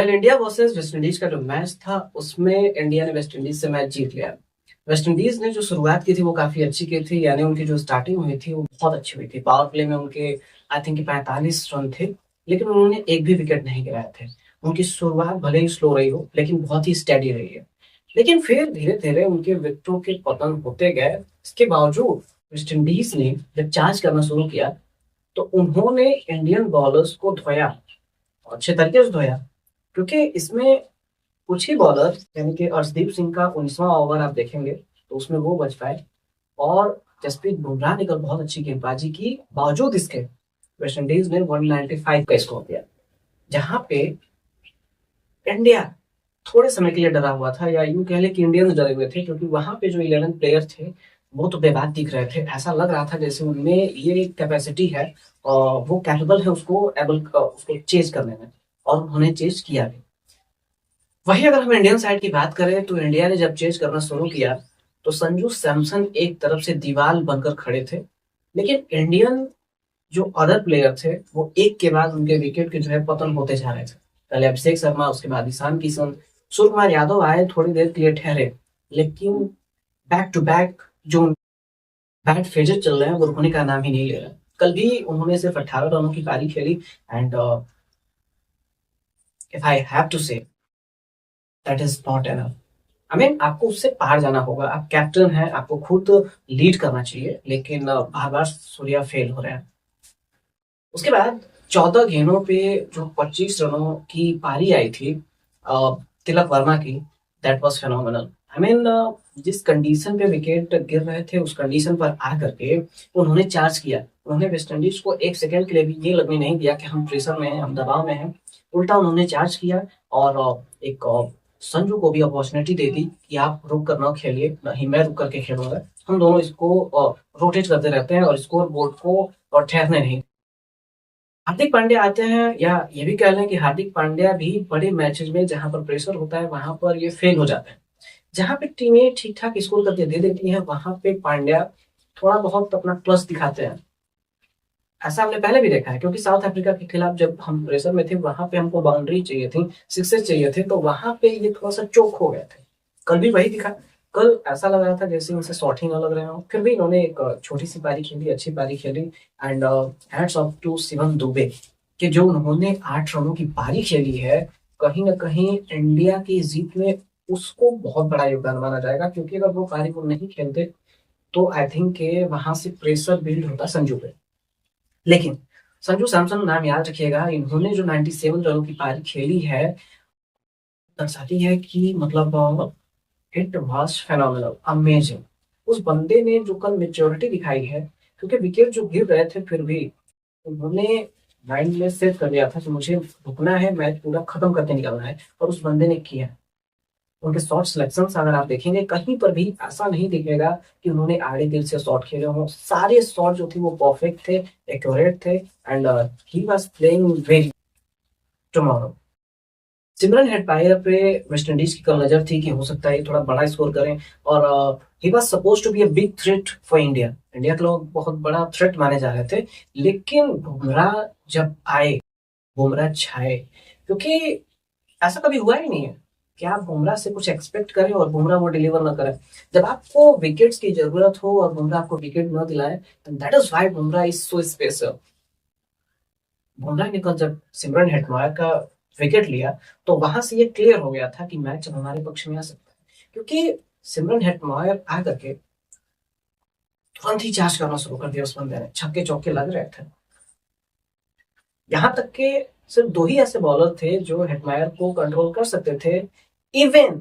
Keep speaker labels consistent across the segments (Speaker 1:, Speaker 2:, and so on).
Speaker 1: India versus West Indies का जो match था उसमें इंडिया ने वेस्ट इंडीज से मैच जीत लिया। वेस्ट इंडीज ने जो शुरुआत की थी वो काफी अच्छी की थी, यानी उनकी जो स्टार्टिंग हुई थी वो बहुत अच्छी हुई थी। पावर प्ले में उनके आई थिंक 45 रन थे, लेकिन उन्होंने एक भी विकेट नहीं गिराए थे। उनकी शुरुआत भले ही स्लो रही हो लेकिन बहुत ही स्टेडी रही है। लेकिन फिर धीरे धीरे उनके विकेटों के पतन होते गए। इसके बावजूद वेस्ट इंडीज ने जब चार्ज करना शुरू किया तो उन्होंने इंडियन बॉलर्स को धोया, अच्छे तरीके से धोया। क्योंकि इसमें कुछ ही बॉलर यानी कि अर्शदीप सिंह का 19वां ओवर आप देखेंगे तो उसमें वो बच पाए, और जसप्रीत बुमराह ने कल बहुत अच्छी गेंदबाजी की। बावजूद इसके वेस्ट इंडीज ने 195 का स्कोर दिया, जहां पे इंडिया थोड़े समय के लिए डरा हुआ था, या यूं कह ले कि इंडियंस डरे हुए थे, क्योंकि वहां पे जो 11 प्लेयर थे वो तो बेबाक दिख रहे थे। ऐसा लग रहा था जैसे उनमें ये कैपेसिटी है और वो कैपेबल है उसको चेज करने में, और उन्होंने चेज किया भी। वहीं अगर हम इंडियन साइड की बात करें तो इंडिया ने जब चेज करना शुरू किया तो संजू सैमसन एक तरफ से दीवार बनकर खड़े थे, लेकिन इंडियन जो अदर प्लेयर थे वो एक के बाद उनके विकेट के जो है पतन होते जा रहे थे। पहले अभिषेक शर्मा, उसके बाद ईशान किशन, सूर्य कुमार यादव आए, थोड़ी देर के लिए ठहरे, लेकिन बैक टू बैक जो बैट फेजेस चल रहे हैं वो रुकने का नाम ही नहीं ले रहे। कल भी उन्होंने सिर्फ 18 रनों की पारी खेली, and if I have to say that is not enough. I mean आपको उससे पार जाना होगा। आप कैप्टन हैं, आपको खुद लीड करना चाहिए, लेकिन बार बार सूर्या फेल हो रहे हैं। उसके बाद 14 गेंदों पे जो 25 रनों की पारी आई थी तिलक वर्मा की, that was phenomenal. I mean जिस कंडीशन पे विकेट गिर रहे थे उस कंडीशन पर आकर के उन्होंने चार्ज किया। उन्होंने वेस्ट इंडीज को एक सेकंड के लिए भी ये लगने नहीं दिया कि हम प्रेशर में हैं, हम दबाव में हैं। उल्टा उन्होंने चार्ज किया, और एक संजू को भी अपॉर्चुनिटी दे दी कि आप रुक कर ना खेलिए, नहीं मैं रुक करके खेलूंगा। हम दोनों इसको रोटेट करते रहते हैं और स्कोर बोर्ड को और ठहरने नहीं। हार्दिक पांड्या आते हैं, या ये भी कह लें कि हार्दिक पांड्या भी बड़े मैचेस में जहां पर प्रेशर होता है वहां पर ये फेल हो जाते हैं। जहां पे टीमें ठीक ठाक स्कोर करके दे देती हैं वहां पे पांड्या थोड़ा बहुत अपना प्लस दिखाते हैं। ऐसा हमने पहले भी देखा है, क्योंकि साउथ अफ्रीका के खिलाफ जब हम प्रेशर में थे वहां पे हमको बाउंड्री चाहिए थी, सिक्सेस चाहिए थे, तो वहां पे ये थोड़ा सा चोक हो गए थे। कल भी वही दिखा। कल ऐसा लग रहा था जैसे उनसे शॉट ही ना लग रहे हो, फिर भी इन्होंने एक छोटी सी पारी खेली, अच्छी पारी खेली। And hats off to Shivam Dube कि जो उन्होंने 8 रनों की पारी खेली है, कहीं ना कहीं इंडिया की जीत में उसको बहुत बड़ा योगदान माना जाएगा। क्योंकि अगर वो पारी को नहीं खेलते तो आई थिंक वहां से प्रेशर बिल्ड होता संजू पे। लेकिन संजू सैमसन नाम याद रखिएगा, इन्होंने जो 97 रनों की पारी खेली है दर्शाती है कि मतलब इट वाज फेनोमेनल, अमेजिंग। उस बंदे ने जो कल मेच्योरिटी दिखाई है, क्योंकि विकेट जो गिर रहे थे फिर भी उन्होंने माइंड में सेट कर लिया था कि मुझे रुकना है, मैच पूरा खत्म करके निकलना है, और उस बंदे ने किया। उनके शॉट सिलेक्शन अगर आप देखेंगे कहीं पर भी ऐसा नहीं दिखेगा कि उन्होंने आड़े दिल से शॉट खेले हों। सारे शॉट जो थे वो परफेक्ट थे, एक्यूरेट थे, and he was playing very tomorrow. Simran Hetmyer पे वेस्ट इंडीज की कल नजर थी कि हो सकता है ये थोड़ा बड़ा स्कोर करें, और he was suppose to be a big threat for India. India के लोग बहुत बड़ा थ्रेट माने जा रहे थे, लेकिन बुमराह जब आए, बुमराह छाए। क्योंकि ऐसा कभी हुआ ही नहीं है कि आप बुमराह से कुछ एक्सपेक्ट करें और बुमराह वो डिलीवर ना करें। जब आपको विकेट्स की जरूरत हो और बुमराह आपको विकेट न दिलाए, that is why Bumrah is so special. Bumrah ने कल जब सिमरन हेटमायर का विकेट लिया तो वहां से ये क्लियर हो गया था कि मैच अब हमारे पक्ष में आ सकता है, क्योंकि सिमरन हेटमायर आ करके तुरंत ही चार्ज करना शुरू कर दिया। उस बंदे ने छक्के चौके लग रहे थे, यहाँ तक के सिर्फ दो ही ऐसे बॉलर थे जो हेटमायर को कंट्रोल कर सकते थे। Even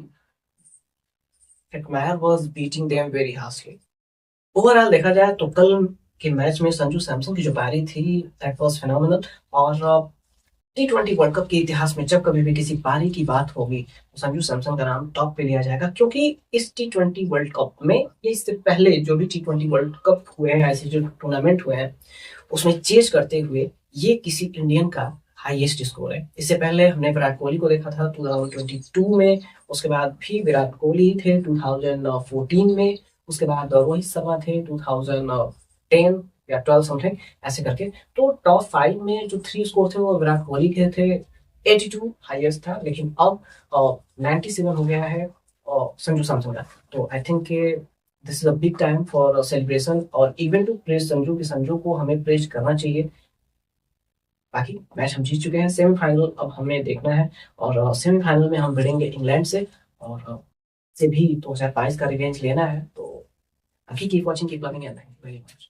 Speaker 1: Hetmyer was beating them very harshly. Overall देखा जाए तो कल के मैच में संजू सैमसन की जो पारी थी दैट वाज फेनोमेनल। और T20 वर्ल्ड कप के इतिहास में जब कभी भी किसी पारी की बात होगी तो संजू सैमसन का नाम टॉप पे लिया जाएगा, क्योंकि इस T20 वर्ल्ड कप में या इससे पहले जो भी T20 वर्ल्ड कप हुए हैं, ऐसे जो टूर्नामेंट हुए हैं, उसमें चेज करते हुए ये किसी इंडियन का हाईएस्ट स्कोर है। इससे पहले हमने विराट कोहली को देखा था 2022 में, उसके बाद भी विराट कोहली थे 2014 में, उसके बाद रोहित शर्मा थे 2010 या 12 समथिंग ऐसे करके। तो टॉप 5 में जो 3 स्कोर थे वो विराट कोहली के थे, 82 हाईएस्ट था, लेकिन अब 97 हो गया है संजू सैमसन का। तो I think this is a big time for celebration, और इवन टू प्रेज संजू, की संजू को हमें प्रेज करना चाहिए। बाकी मैच हम जीत चुके हैं, सेमीफाइनल अब हमें देखना है, और सेमीफाइनल में हम भिड़ेंगे इंग्लैंड से, और से भी 2022 का रिवेंज लेना है। तो keep watching, keep loving, and thank you very much.